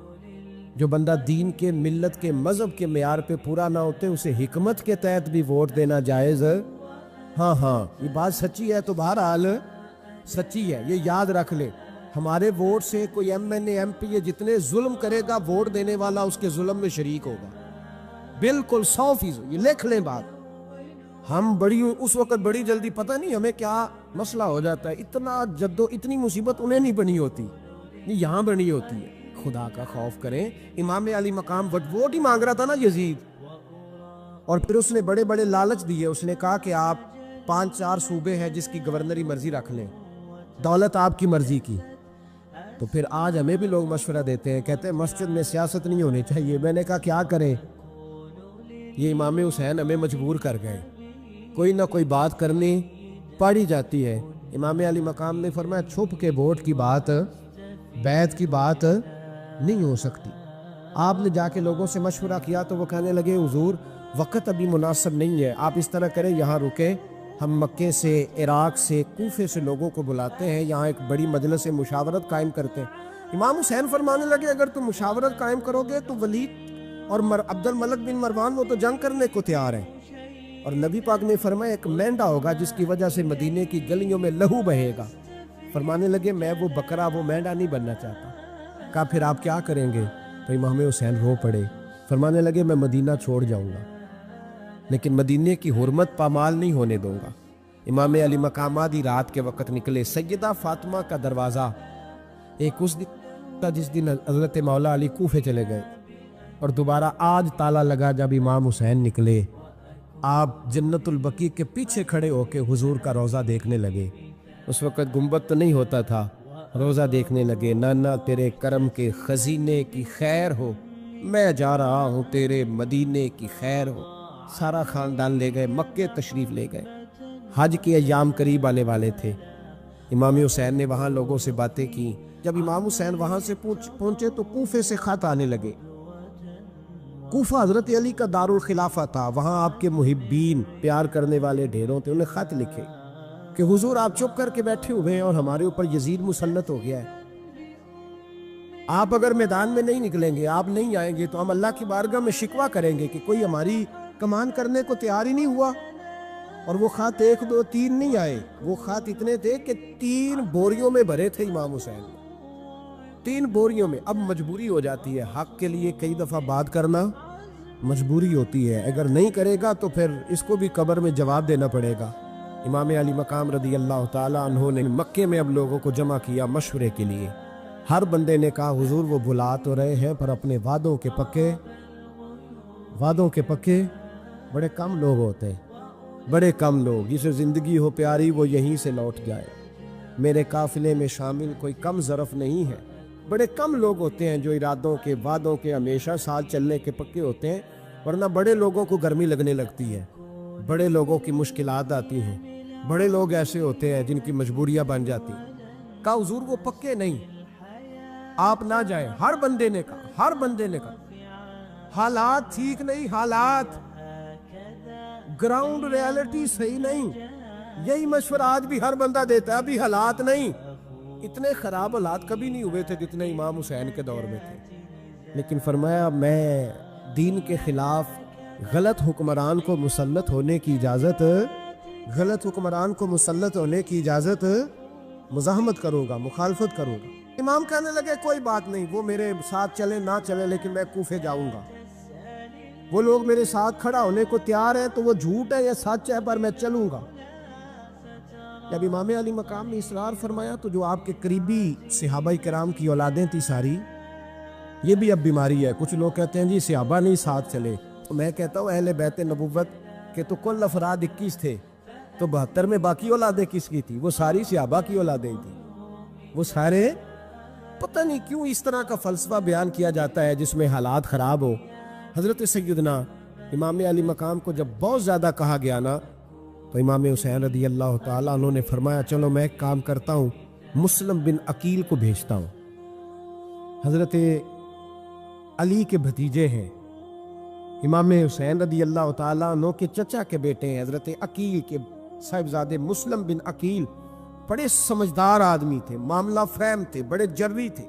جو بندہ دین کے، ملت کے، مذہب کے معیار پہ پورا نہ ہوتے اسے حکمت کے تحت بھی ووٹ دینا جائز۔ ہاں یہ بات سچی ہے، تو بہرحال سچی ہے، یہ یاد رکھ لے۔ ہمارے ووٹ سے کوئی ایم این اے، ایم پی اے جتنے ظلم کرے گا، ووٹ دینے والا اس کے ظلم میں شریک ہوگا، بالکل 100%، یہ لکھ لیں بات۔ ہم اس وقت بڑی جلدی، پتہ نہیں ہمیں کیا مسئلہ ہو جاتا ہے، اتنا اتنی مصیبت انہیں نہیں بنی ہوتی، یہ یہاں بنی ہوتی ہے۔ خدا کا خوف کریں، امام علی مقام ووٹ ہی مانگ رہا تھا نا یزید، اور پھر اس نے بڑے بڑے لالچ دیے، اس نے کہا کہ آپ 5-4 صوبے ہیں جس کی گورنری مرضی رکھ لیں، دولت آپ کی مرضی کی۔ تو پھر آج ہمیں بھی لوگ مشورہ دیتے ہیں، کہتے ہیں مسجد میں سیاست نہیں ہونی چاہیے۔ میں نے کہا کیا کریں، یہ امام حسین ہمیں مجبور کر گئے، کوئی نہ کوئی بات کرنی پڑی جاتی ہے۔ امام علی مقام نے فرمایا چھپ کے ووٹ کی بات، بیعت کی بات نہیں ہو سکتی۔ آپ نے جا کے لوگوں سے مشورہ کیا تو وہ کہنے لگے حضور وقت ابھی مناسب نہیں ہے، آپ اس طرح کریں یہاں رکیں، ہم مکے سے، عراق سے، کوفے سے لوگوں کو بلاتے ہیں، یہاں ایک بڑی مجلس مشاورت قائم کرتے ہیں۔ امام حسین فرمانے لگے اگر تم مشاورت قائم کرو گے تو ولید اور عبد الملک بن مروان وہ تو جنگ کرنے کو تیار ہیں، اور نبی پاک نے فرمایا ایک مینڈا ہوگا جس کی وجہ سے مدینے کی گلیوں میں لہو بہے گا۔ فرمانے لگے میں وہ بکرا، وہ مینڈا نہیں بننا چاہتا۔ کہا پھر آپ کیا کریں گے؟ تو امام حسین رو پڑے، فرمانے لگے میں مدینہ چھوڑ جاؤں گا لیکن مدینے کی حرمت پامال نہیں ہونے دوں گا۔ امام علی مقام آدھی رات کے وقت نکلے، سیدہ فاطمہ کا دروازہ ایک اس دن تھا جس دن حضرت مولا علی کوفے چلے گئے، اور دوبارہ آج تالا لگا جب امام حسین نکلے۔ آپ جنت البقیع کے پیچھے کھڑے ہو کے حضور کا روضہ دیکھنے لگے، اس وقت گنبد تو نہیں ہوتا تھا، روضہ دیکھنے لگے۔ نانا تیرے کرم کے خزینے کی خیر ہو، میں جا رہا ہوں تیرے مدینے کی خیر ہو۔ سارا خاندان لے گئے، مکے تشریف لے گئے، حج کے ایام قریب آنے والے تھے۔ امام حسین نے وہاں لوگوں سے باتیں کی۔ جب امام حسین وہاں سے پہنچے تو کوفے سے خط آنے لگے۔ کوفہ حضرت علی کا دارالخلافہ تھا، وہاں آپ کے محبین، پیار کرنے والے ڈھیروں تھے، انہیں خط لکھے کہ حضور آپ چپ کر کے بیٹھے ہوئے ہیں اور ہمارے اوپر یزید مسلط ہو گیا ہے، آپ اگر میدان میں نہیں نکلیں گے، آپ نہیں آئیں گے تو ہم اللہ کی بارگاہ میں شکوہ کریں گے کہ کوئی ہماری کمان کرنے کو تیار ہی نہیں ہوا۔ اور وہ خط 1 2 3 نہیں آئے، وہ خط اتنے تھے کہ 3 بوریوں میں بھرے تھے امام حسین، 3 بوریوں میں۔ اب مجبوری ہو جاتی ہے، حق کے لیے کئی دفعہ بات کرنا مجبوری ہوتی ہے، اگر نہیں کرے گا تو پھر اس کو بھی قبر میں جواب دینا پڑے گا۔ امام علی مقام رضی اللہ تعالیٰ عنہ نے مکے میں اب لوگوں کو جمع کیا مشورے کے لیے۔ ہر بندے نے کہا حضور وہ بلا تو رہے ہیں پر اپنے وعدوں کے پکے بڑے کم لوگ ہوتے ہیں، بڑے کم لوگ، جسے زندگی ہو پیاری وہ یہیں سے لوٹ جائے۔ میرے قافلے میں شامل کوئی کم ظرف نہیں ہے، بڑے کم لوگ ہوتے ہیں جو ارادوں کے، وعدوں کے ہمیشہ ساتھ چلنے کے پکے ہوتے ہیں، ورنہ بڑے لوگوں کو گرمی لگنے لگتی ہے، بڑے لوگوں کی مشکلات آتی ہیں، بڑے لوگ ایسے ہوتے ہیں جن کی مجبوریاں بن جاتی ہیں۔ کہا حضور وہ پکے نہیں، آپ نہ جائیں۔ ہر بندے نے کہا حالات ٹھیک نہیں، حالات گراؤنڈ ریالٹی صحیح نہیں، یہی مشورہ آج بھی ہر بندہ دیتا ہے، ابھی حالات نہیں، اتنے خراب حالات کبھی نہیں ہوئے تھے جتنے امام حسین کے دور میں تھے۔ لیکن فرمایا میں دین کے خلاف غلط حکمران کو مسلط ہونے کی اجازت مزاحمت کروں گا، مخالفت کروں گا۔ امام کہنے لگے کوئی بات نہیں، وہ میرے ساتھ چلے نہ چلے لیکن میں کوفے جاؤں گا، وہ لوگ میرے ساتھ کھڑا ہونے کو تیار ہیں تو وہ جھوٹ ہے یا سچ ہے پر میں چلوں گا۔ جب امام علی مقام نے اصرار فرمایا تو جو آپ کے قریبی صحابہ کرام کی اولادیں تھی ساری، یہ بھی اب بیماری ہے، کچھ لوگ کہتے ہیں جی صحابہ نہیں ساتھ چلے، میں کہتا ہوں اہل بیت نبوت کے تو کل افراد 21 تھے، تو 72 میں باقی اولادیں کس کی تھی؟ وہ ساری صحابہ کی اولادیں تھیں، وہ سارے، پتہ نہیں کیوں اس طرح کا فلسفہ بیان کیا جاتا ہے جس میں حالات خراب ہو۔ حضرت سیدنا امام علی مقام کو جب بہت زیادہ کہا گیا نا، تو امام حسین رضی اللہ تعالیٰ عنہ نے فرمایا چلو میں ایک کام کرتا ہوں، مسلم بن عقیل کو بھیجتا ہوں۔ حضرت علی کے بھتیجے ہیں، امام حسین رضی اللہ تعالیٰ عنہ کے چچا کے بیٹے ہیں، حضرت عقیل کے صاحبزادے مسلم بن عقیل بڑے سمجھدار آدمی تھے، معاملہ فہم تھے، بڑے جری تھے،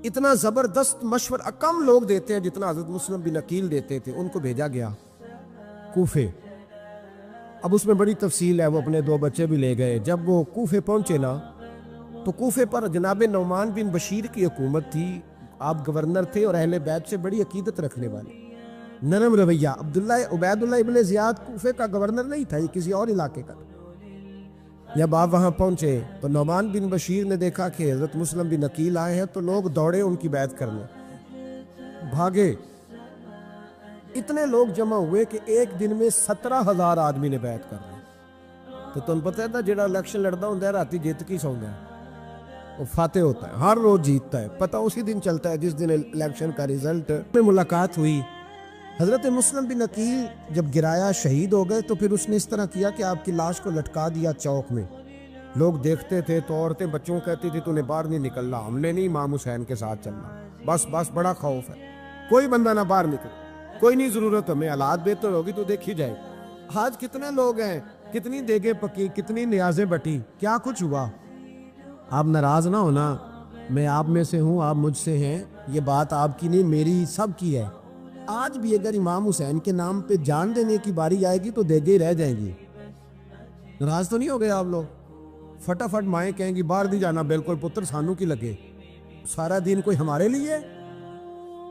اتنا زبردست مشورہ کم لوگ دیتے ہیں جتنا حضرت مسلم بن عقیل دیتے تھے۔ ان کو بھیجا گیا کوفے۔ اب اس میں بڑی تفصیل ہے، وہ اپنے 2 بچے بھی لے گئے۔ جب وہ کوفے پہنچے نا، تو کوفے پر جناب نعمان بن بشیر کی حکومت تھی، آپ گورنر تھے اور اہل بیت سے بڑی عقیدت رکھنے والے، نرم رویہ۔ عبید اللہ ابن زیاد کوفے کا گورنر نہیں تھا، یہ کسی اور علاقے کا۔ جب آپ وہاں پہنچے تو نعمان بن بشیر نے دیکھا کہ حضرت مسلم بن عقیل آئے ہیں، تو لوگ دوڑے ان کی بیعت کرنے، بھاگے۔ اتنے لوگ جمع ہوئے کہ ایک دن میں 17,000 آدمی نے بیعت کر لی۔ تو تم پتہ ہے نا جڑا الیکشن لڑتا ہوں راتی جیت کی سوندا ہے، وہ فاتح ہوتا ہے، ہر روز جیتتا ہے، پتہ اسی دن چلتا ہے جس دن الیکشن کا رزلٹ۔ میں ملاقات ہوئی، حضرت مسلم بن عقیل جب گرایا شہید ہو گئے، تو پھر اس نے اس طرح کیا کہ آپ کی لاش کو لٹکا دیا چوک میں۔ لوگ دیکھتے تھے تو عورتیں بچوں کہتی تھی تو نے باہر نہیں نکلنا، ہم نے نہیں امام حسین کے ساتھ چلنا، بس بڑا خوف ہے، کوئی بندہ نہ باہر نکلے، کوئی نہیں ضرورت، ہمیں حالات بہتر ہوگی تو دیکھی جائے۔ آج کتنے لوگ ہیں، کتنی دیگیں پکی، کتنی نیازیں بٹی، کیا کچھ ہوا۔ آپ ناراض نہ ہونا، میں آپ میں سے ہوں، آپ مجھ سے ہیں، یہ بات آپ کی نہیں میری سب کی ہے۔ آج بھی اگر امام حسین کے نام پہ جان دینے کی باری آئے گی تو دیگے رہ جائیں گی۔ ناراض تو نہیں ہو گئے آپ لوگ؟ فٹافٹ مائیں کہیں گی باہر نہیں جانا، بالکل پتر سانو کی لگے، سارا دین کوئی ہمارے لیے؟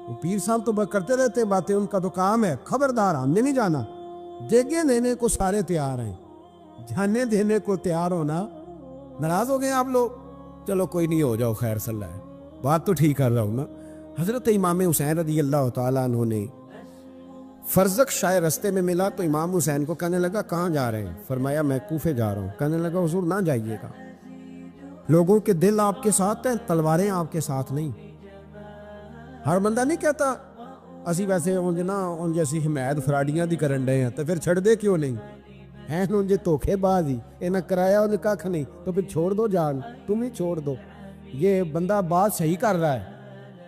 وہ پیر صاحب تو کرتے رہتے باتیں، ان کا تو کام ہے، خبردار ہم نے نہیں جانا۔ دیگے دینے کو سارے تیار ہیں، جانے دینے کو تیار ہونا۔ ناراض ہو گئے آپ لوگ؟ چلو کوئی نہیں، ہو جاؤ، خیر صلی اللہ ہے، بات تو ٹھیک کر رہا ہوں نا۔ حضرت امام حسین رضی اللہ تعالیٰ عنہ نے فرزق شاہ رستے میں ملا تو امام حسین کو کہنے لگا کہاں جا رہے ہیں؟ فرمایا میں کوفے جا رہا ہوں۔ کہنے لگا حضور نہ جائیے گا، لوگوں کے دل آپ کے ساتھ ہیں، تلواریں آپ کے ساتھ نہیں۔ ہر بندہ نہیں کہتا اسی ویسے ان جیسی حمایت فراڈیاں دی کرن ڈے ہیں تو پھر چھڑ دے کیوں نہیں ہیں؟ ان جے دھوکھے باز ہی انہیں کرایا انہیں کھ نہیں تو پھر چھوڑ دو جان، تم ہی چھوڑ دو۔ یہ بندہ بات صحیح کر رہا ہے،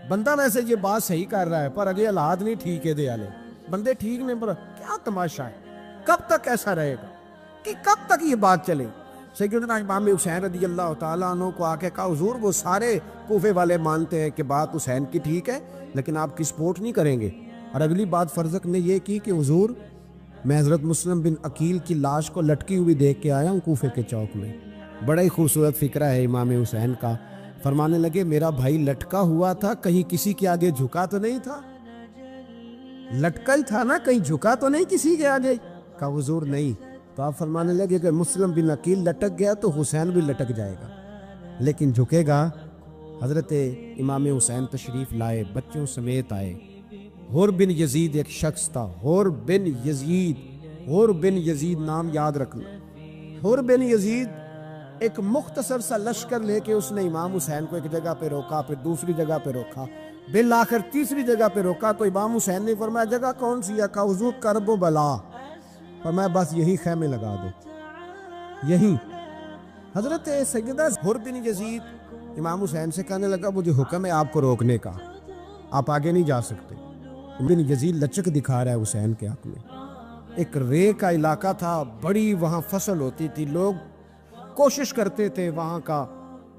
بندہ ویسے یہ بات صحیح کر رہا ہے، پر اگے حالات نہیں ٹھیک ہے، دے والے بندے ٹھیک نہیں، پر کیا تماشا ہے؟ کب تک ایسا رہے گا کہ کب تک یہ بات چلے؟ سیدنا امام حسین رضی اللہ تعالیٰ عنہ کو آ کے کہا حضور وہ سارے کوفے والے مانتے ہیں کہ بات حسین کی ٹھیک ہے، لیکن آپ کی سپورٹ نہیں کریں گے۔ اور اگلی بات فرزق نے یہ کی کہ حضور میں حضرت مسلم بن عقیل کی لاش کو لٹکی ہوئی دیکھ کے آیا ہوں کوفے کے چوک میں۔ بڑا ہی خوبصورت فکرہ ہے امام حسین کا۔ فرمانے لگے میرا بھائی لٹکا ہوا تھا، کہیں کسی کے آگے جھکا تو نہیں تھا؟ لٹکا ہی تھا نا، کہیں جھکا تو نہیں کسی کے آگے؟ کہا حضور نہیں۔ تو آپ فرمانے لگے کہ مسلم بن عقیل لٹک گیا تو حسین بھی لٹک جائے گا، لیکن جھکے گا۔ حضرت امام حسین تشریف لائے، بچوں سمیت آئے۔ حور بن یزید ایک شخص تھا، حور بن یزید نام یاد رکھنا۔ حور بن یزید ایک مختصر سا لشکر لے کے اس نے امام حسین کو ایک جگہ پہ روکا، پھر دوسری جگہ پہ روکا، بالآخر تیسری جگہ پہ روکا تو امام حسین نے فرمایا جگہ کون سی ہے؟ کہا حضور کرب و بلا۔ فرمایا بس یہی خیمے لگا دو، یہی۔ حضرت سیدہ حور بن یزید امام حسین سے کہنے لگا مجھے حکم ہے آپ کو روکنے کا، آپ آگے نہیں جا سکتے۔ بن یزید لچک دکھا رہا ہے حسین کے حق میں۔ ایک رے کا علاقہ تھا، بڑی وہاں فصل ہوتی تھی، لوگ کوشش کرتے تھے وہاں کا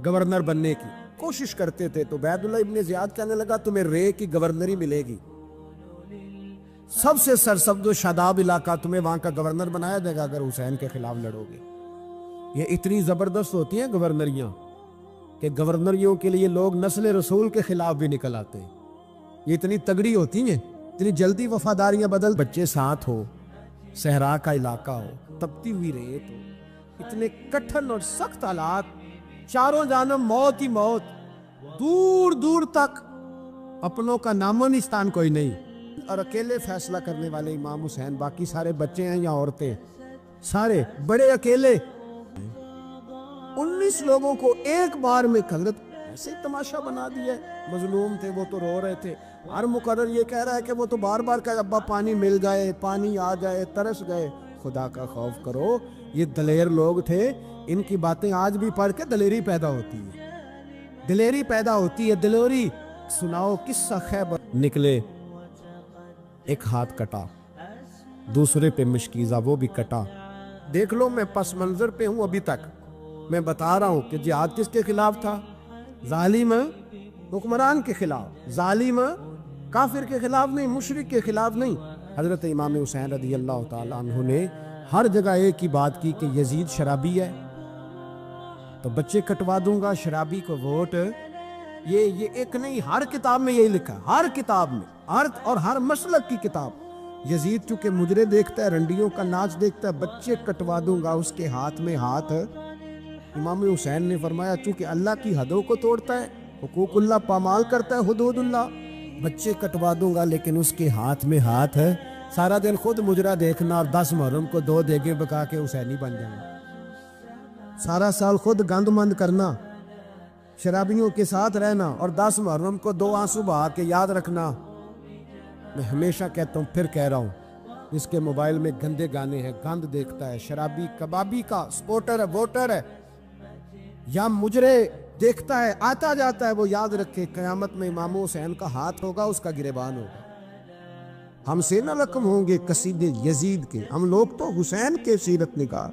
گورنر بننے کی، کوشش کرتے تھے۔ تو عبید اللہ ابن زیاد کہنے لگا تمہیں رے کی گورنری ملے گی، سب سے سرسبز و شاداب علاقہ، تمہیں وہاں کا گورنر بنایا جائے گا اگر حسین کے خلاف لڑو گے۔ یہ اتنی زبردست ہوتی ہیں گورنریاں کہ گورنریوں کے لیے لوگ نسل رسول کے خلاف بھی نکل آتے ہیں، یہ اتنی تگڑی ہوتی ہیں، اتنی جلدی وفاداریاں بدل۔ بچے ساتھ ہو، صحرا کا علاقہ ہو، تپتی ہوئی ریت ہو، اتنے کٹھن اور سخت حالات، چاروں جانب موت ہی موت، دور دور تک اپنوں کا نام و نشان کوئی نہیں، اور اکیلے فیصلہ کرنے والے امام حسین، باقی سارے بچے ہیں یا عورتیں، سارے بڑے اکیلے 19 لوگوں کو ایک بار میں حضرت ایسے تماشا بنا دیا ہے۔ مظلوم تھے وہ تو رو رہے تھے، ہر مقرر یہ کہہ رہا ہے کہ وہ تو بار بار کہ ابا پانی مل جائے، پانی آ جائے، ترس گئے۔ خدا کا خوف کرو، یہ دلیر لوگ تھے، ان کی باتیں آج بھی پڑھ کے دلیری پیدا ہوتی ہے، دلیری پیدا ہوتی ہے، دلیری۔ سناؤ قصہ خیبر۔ نکلے، ایک ہاتھ کٹا، دوسرے پہ مشکیزہ وہ بھی کٹا۔ دیکھ لو میں پس منظر پہ ہوں ابھی تک، میں بتا رہا ہوں کہ جہاد کس کے خلاف تھا؟ ظالم حکمران کے خلاف، ظالم کافر کے خلاف نہیں، مشرک کے خلاف نہیں۔ حضرت امام حسین رضی اللہ تعالیٰ عنہ نے ہر جگہ ایک ہی بات کی کہ یزید شرابی ہے تو بچے کٹوا دوں گا، شرابی کو ووٹ۔ یہ ایک نہیں، ہر کتاب میں یہی لکھا ہے، ہر کتاب میں، اور ہر مسلک کی کتاب۔ یزید چونکہ مجرے دیکھتا ہے، رنڈیوں کا ناچ دیکھتا ہے، بچے کٹوا دوں گا، اس کے ہاتھ میں ہاتھ۔ امام حسین نے فرمایا چونکہ اللہ کی حدوں کو توڑتا ہے، حقوق اللہ پامال کرتا ہے، حدود اللہ، بچے کٹوا دوں گا لیکن اس کے ہاتھ میں ہاتھ ہے۔ سارا دن خود مجرا دیکھنا اور 10 محرم کو 2 دیگیں پکا کے حسینی بن جانا، سارا سال خود گند مند کرنا، شرابیوں کے ساتھ رہنا، اور 10 محرم کو 2 آنسو بہا کے یاد رکھنا۔ میں ہمیشہ کہتا ہوں، پھر کہہ رہا ہوں، جس کے موبائل میں گندے گانے ہیں، گند دیکھتا ہے، شرابی کبابی کا سپورٹر ہے، ووٹر ہے، یا مجرے دیکھتا ہے، آتا جاتا ہے، وہ یاد رکھے قیامت میں امام حسین کا ہاتھ ہوگا، اس کا گریبان ہوگا۔ ہم سے نہ رقم ہوں گے قصیدے یزید کے، ہم لوگ تو حسین کے سیرت نگار۔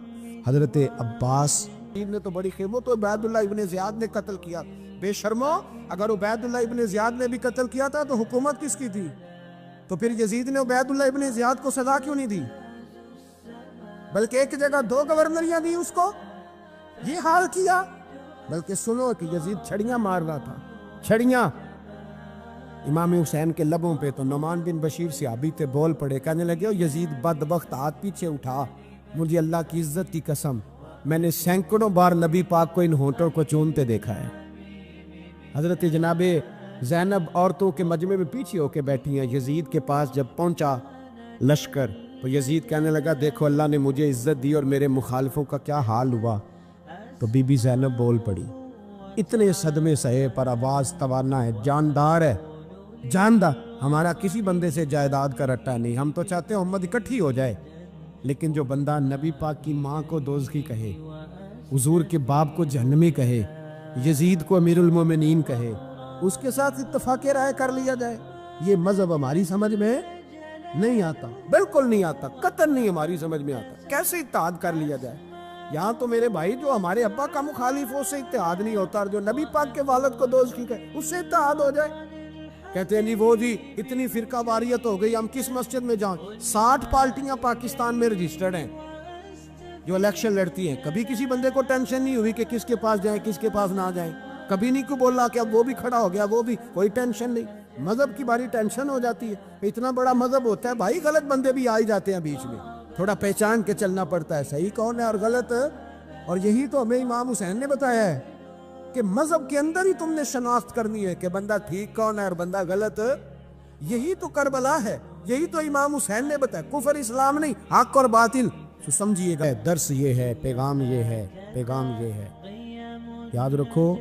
حضرت عباس نے تو بڑی خیر، وہ تو عبید اللہ ابن زیاد نے قتل کیا، بے شرمو، اگر عبید اللہ ابن زیاد نے بھی قتل کیا تھا تو حکومت کس کی تھی؟ تو پھر یزید نے عبید اللہ ابن زیاد کو سزا کیوں نہیں دی؟ بلکہ ایک جگہ 2 گورنریاں دی اس کو، یہ حال کیا۔ بلکہ سنو کہ یزید چھڑیاں مار رہا تھا، چھڑیاں۔ امام حسین کے لبوں پہ تو نعمان بن بشیر صحابی تھے، بول پڑے، کہنے لگے، یزید بدبخت، ہاتھ پیچھے اٹھا، مجھے اللہ کی عزت کی قسم، میں نے سینکڑوں بار نبی پاک کو ان ہونٹوں کو چومتے دیکھا ہے۔ حضرت جناب زینب عورتوں کے مجمع میں پیچھے ہو کے بیٹھی ہیں، یزید کے پاس جب پہنچا لشکر تو یزید کہنے لگا، دیکھو اللہ نے مجھے عزت دی اور میرے مخالفوں کا کیا حال ہوا۔ تو بی بی زینب بول پڑی، اتنے صدمے سہے پر آواز توانا ہے، جاندار ہے، جاندار، ہمارا کسی بندے سے جائیداد کا رٹا نہیں، ہم تو چاہتے ہیں امت اکٹھی ہو جائے، لیکن جو بندہ نبی پاک کی ماں کو دوزخی کہے، حضور کے باپ کو جہنمی کہے، یزید کو امیر المومنین کہے، اس کے ساتھ اتفاق رائے کر لیا جائے، یہ مذہب ہماری سمجھ میں نہیں آتا، بالکل نہیں آتا، قطعاً نہیں ہماری سمجھ میں آتا۔ کیسے اتحاد کر لیا جائے؟ یہاں تو میرے بھائی جو ہمارے ابا کا مخالف ہو، اس سے اتحاد نہیں ہوتا، اور جو نبی پاک کے والد کو دوزخی کہے اس سے اتحاد ہو جائے۔ کہتے ہیں نہیں وہ جی اتنی فرقہ واریت ہو گئی، ہم کس مسجد میں جائیں؟ 60 پارٹیاں پاکستان میں رجسٹرڈ ہیں جو الیکشن لڑتی ہیں، کبھی کسی بندے کو ٹینشن نہیں ہوئی کہ کس کے پاس جائیں کس کے پاس نہ جائیں، کبھی نہیں کوئی بولا کہ اب وہ بھی کھڑا ہو گیا، وہ بھی، کوئی ٹینشن نہیں۔ مذہب کی باری ٹینشن ہو جاتی ہے، اتنا بڑا مذہب ہوتا ہے بھائی، غلط بندے بھی آ ہی جاتے ہیں بیچ میں، تھوڑا پہچان کے چلنا پڑتا ہے صحیح کون ہے اور غلط۔ اور یہی تو ہمیں امام حسین نے بتایا ہے کہ مذہب کے اندر ہی تم نے شناخت کرنی ہے کہ بندہ ٹھیک کون ہے اور بندہ غلط۔ یہی تو کربلا ہے، یہی تو امام حسین نے بتایا، کفر اسلام نہیں، حق اور باطل۔ تو سمجھیے گا، درس یہ ہے، پیغام یہ ہے، پیغام یہ ہے، یاد رکھو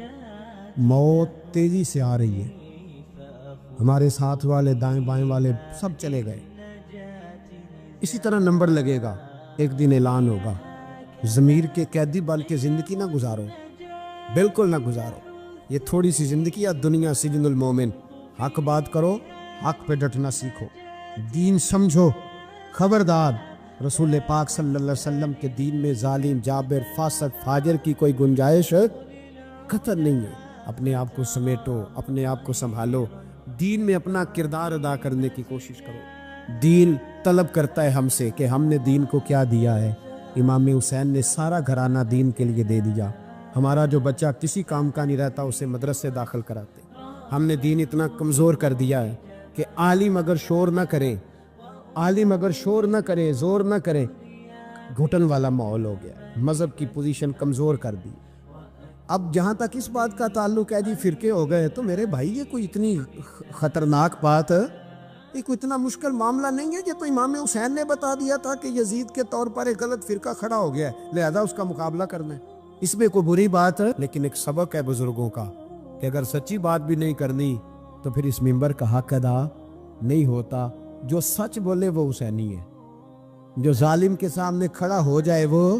موت تیزی سے آ رہی ہے، ہمارے ساتھ والے دائیں بائیں والے سب چلے گئے، اسی طرح نمبر لگے گا، ایک دن اعلان ہوگا، ضمیر کے قیدی بن کے زندگی نہ گزارو، بالکل نہ گزارو، یہ تھوڑی سی زندگی ہے، دنیا سجن المومن، حق بات کرو، حق پہ ڈٹنا سیکھو، دین سمجھو، خبردار رسول پاک صلی اللہ علیہ وسلم کے دین میں ظالم، جابر، فاسق، فاجر کی کوئی گنجائش قطعاً نہیں ہے۔ اپنے آپ کو سمیٹو، اپنے آپ کو سنبھالو، دین میں اپنا کردار ادا کرنے کی کوشش کرو۔ دین طلب کرتا ہے ہم سے کہ ہم نے دین کو کیا دیا ہے۔ امام حسین نے سارا گھرانہ دین کے لیے دے دیا، ہمارا جو بچہ کسی کام کا نہیں رہتا اسے مدرسے داخل کراتے، ہم نے دین اتنا کمزور کر دیا ہے کہ عالم اگر شور نہ کرے، عالم اگر شور نہ کرے، زور نہ کرے، گھٹن والا ماحول ہو گیا، مذہب کی پوزیشن کمزور کر دی۔ اب جہاں تک اس بات کا تعلق ہے جی فرقے ہو گئے، تو میرے بھائی یہ کوئی اتنی خطرناک بات یہ کوئی اتنا مشکل معاملہ نہیں ہے، یہ تو امام حسین نے بتا دیا تھا کہ یزید کے طور پر ایک غلط فرقہ کھڑا ہو گیا ہے، لہذا اس کا مقابلہ کرنا ہے۔ اس میں کوئی بری بات ہے، لیکن ایک سبق ہے بزرگوں کا کہ اگر سچی بات بھی نہیں کرنی تو پھر اس منبر کا حق ادا نہیں ہوتا۔ جو سچ بولے وہ حسینی ہے، جو ظالم کے سامنے کھڑا ہو جائے وہ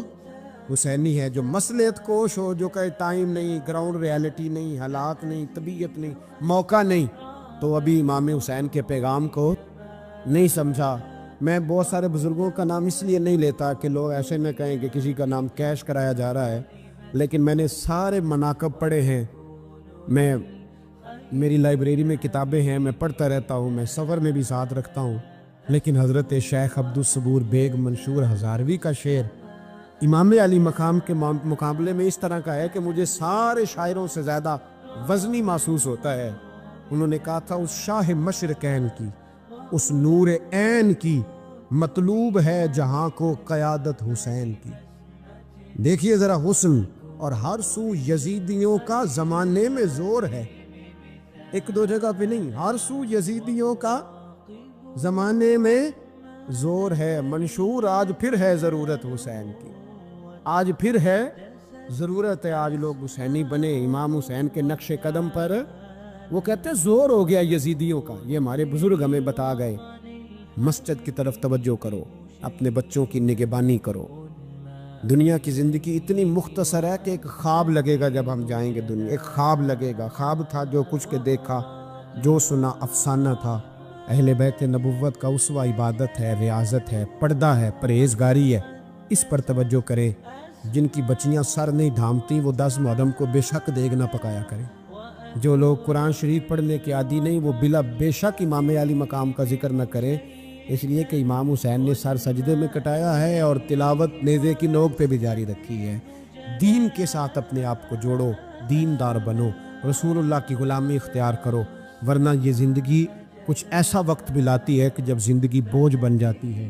حسینی ہے، جو مصلحت کوش ہو، جو کہے ٹائم نہیں، گراؤنڈ ریالٹی نہیں، حالات نہیں، طبیعت نہیں، موقع نہیں، تو ابھی امام حسین کے پیغام کو نہیں سمجھا۔ میں بہت سارے بزرگوں کا نام اس لیے نہیں لیتا کہ لوگ ایسے نہ کہیں کہ کسی کا نام کیش کرایا جا رہا ہے، لیکن میں نے سارے مناقب پڑھے ہیں، میری لائبریری میں کتابیں ہیں، میں پڑھتا رہتا ہوں، میں سفر میں بھی ساتھ رکھتا ہوں، لیکن حضرت شیخ عبدالصبور بیگ منشور ہزاروی کا شعر امام علی مقام کے مقابلے میں اس طرح کا ہے کہ مجھے سارے شاعروں سے زیادہ وزنی محسوس ہوتا ہے۔ انہوں نے کہا تھا اس شاہ مشرقین کی، اس نور عین کی، مطلوب ہے جہاں کو قیادت حسین کی۔ دیکھیے ذرا حسن، اور ہر سو یزیدیوں کا زمانے میں زور ہے، ایک دو جگہ پہ نہیں، ہر سو یزیدیوں کا زمانے میں زور ہے۔ منشور آج پھر ہے ضرورت حسین کی، آج پھر ہے ضرورت ہے، آج لوگ حسینی بنے، امام حسین کے نقش قدم پر۔ وہ کہتے ہیں زور ہو گیا یزیدیوں کا، یہ ہمارے بزرگ ہمیں بتا گئے۔ مسجد کی طرف توجہ کرو، اپنے بچوں کی نگہبانی کرو۔ دنیا کی زندگی اتنی مختصر ہے کہ ایک خواب لگے گا جب ہم جائیں گے دنیا، ایک خواب لگے گا، خواب تھا جو کچھ کے دیکھا، جو سنا افسانہ تھا۔ اہل بیت نبوت کا اسوہ عبادت ہے، ریاضت ہے، پردہ ہے، پرہیزگاری ہے، اس پر توجہ کرے۔ جن کی بچیاں سر نہیں ڈھانپتی وہ 10 محرم کو بے شک دیگ نہ پکایا کرے۔ جو لوگ قرآن شریف پڑھنے کے عادی نہیں وہ بلا بے شک امام علی مقام کا ذکر نہ کریں، اس لیے کہ امام حسین نے سر سجدے میں کٹایا ہے اور تلاوت نیزے کی نوک پہ بھی جاری رکھی ہے۔ دین کے ساتھ اپنے آپ کو جوڑو، دیندار بنو، رسول اللہ کی غلامی اختیار کرو، ورنہ یہ زندگی کچھ ایسا وقت بھی لاتی ہے کہ جب زندگی بوجھ بن جاتی ہے۔